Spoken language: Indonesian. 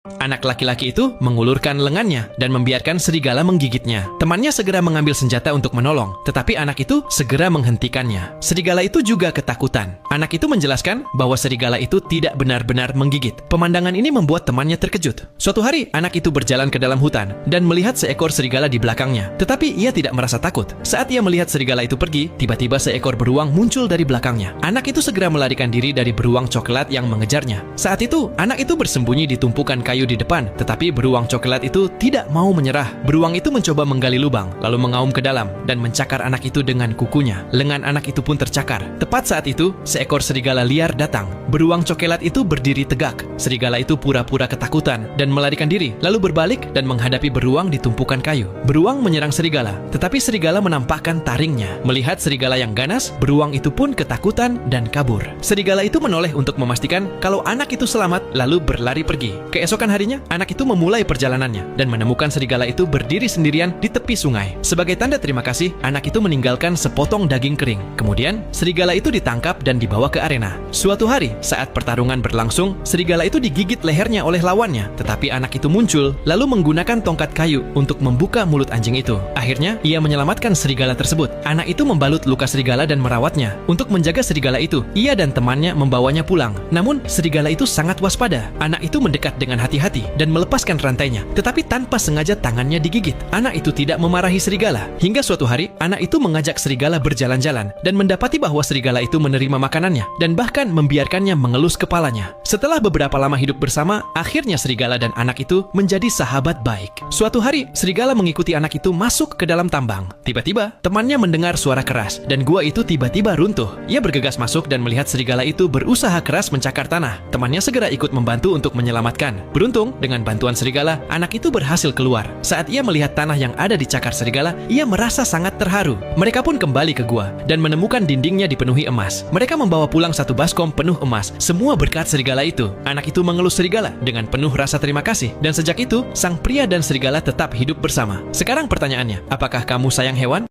Anak laki-laki itu mengulurkan lengannya dan membiarkan serigala menggigitnya. Temannya segera mengambil senjata untuk menolong, tetapi anak itu segera menghentikannya. Serigala itu juga ketakutan. Anak itu menjelaskan bahwa serigala itu tidak benar-benar menggigit. Pemandangan ini membuat temannya terkejut. Suatu hari, anak itu berjalan ke dalam hutan dan melihat seekor serigala di belakangnya. Tetapi ia tidak merasa takut. Saat ia melihat serigala itu pergi, tiba-tiba seekor beruang muncul dari belakangnya. Anak itu segera melarikan diri dari beruang coklat yang mengejarnya. Saat itu, anak itu bersembunyi di tumpukan kayu di depan, tetapi beruang coklat itu tidak mau menyerah. Beruang itu mencoba menggali lubang, lalu mengaum ke dalam dan mencakar anak itu dengan kukunya. Lengan anak itu pun tercakar. Tepat saat itu, seekor serigala liar datang. Beruang coklat itu berdiri tegak. Serigala itu pura-pura ketakutan dan melarikan diri, lalu berbalik dan menghadapi beruang di tumpukan kayu. Beruang menyerang serigala, tetapi serigala menampakkan taringnya. Melihat serigala yang ganas, beruang itu pun ketakutan dan kabur. Serigala itu menoleh untuk memastikan kalau anak itu selamat, lalu berlari pergi. Keesokan harinya, anak itu memulai perjalanannya dan menemukan serigala itu berdiri sendirian di tepi sungai. Sebagai tanda terima kasih, anak itu meninggalkan sepotong daging kering. Kemudian, serigala itu ditangkap dan dibawa ke arena. Suatu hari, saat pertarungan berlangsung, serigala itu digigit lehernya oleh lawannya, tetapi anak itu muncul, lalu menggunakan tongkat kayu untuk membuka mulut anjing itu. Akhirnya, ia menyelamatkan serigala tersebut. Anak itu membalut luka serigala dan merawatnya. Untuk menjaga serigala itu, ia dan temannya membawanya pulang. Namun, serigala itu sangat waspada. Anak itu mendekat dengan hati-hati dan melepaskan rantainya, tetapi tanpa sengaja tangannya digigit. Anak itu tidak memarahi serigala. Hingga suatu hari, anak itu mengajak serigala berjalan-jalan dan mendapati bahwa serigala itu menerima makanannya dan bahkan membiarkannya mengelus kepalanya. Setelah beberapa lama hidup bersama, akhirnya serigala dan anak itu menjadi sahabat baik. Suatu hari, serigala mengikuti anak itu masuk ke dalam tambang. Tiba-tiba, temannya mendengar suara keras dan gua itu tiba-tiba runtuh. Ia bergegas masuk dan melihat serigala itu berusaha keras mencakar tanah. Temannya segera ikut membantu untuk menyelamatkan. Beruntung, dengan bantuan serigala, anak itu berhasil keluar. Saat ia melihat tanah yang ada di cakar serigala, ia merasa sangat terharu. Mereka pun kembali ke gua dan menemukan dindingnya dipenuhi emas. Mereka membawa pulang satu baskom penuh emas, semua berkat serigala itu. Anak itu mengelus serigala dengan penuh rasa terima kasih, dan sejak itu, sang pria dan serigala tetap hidup bersama. Sekarang pertanyaannya, apakah kamu sayang hewan?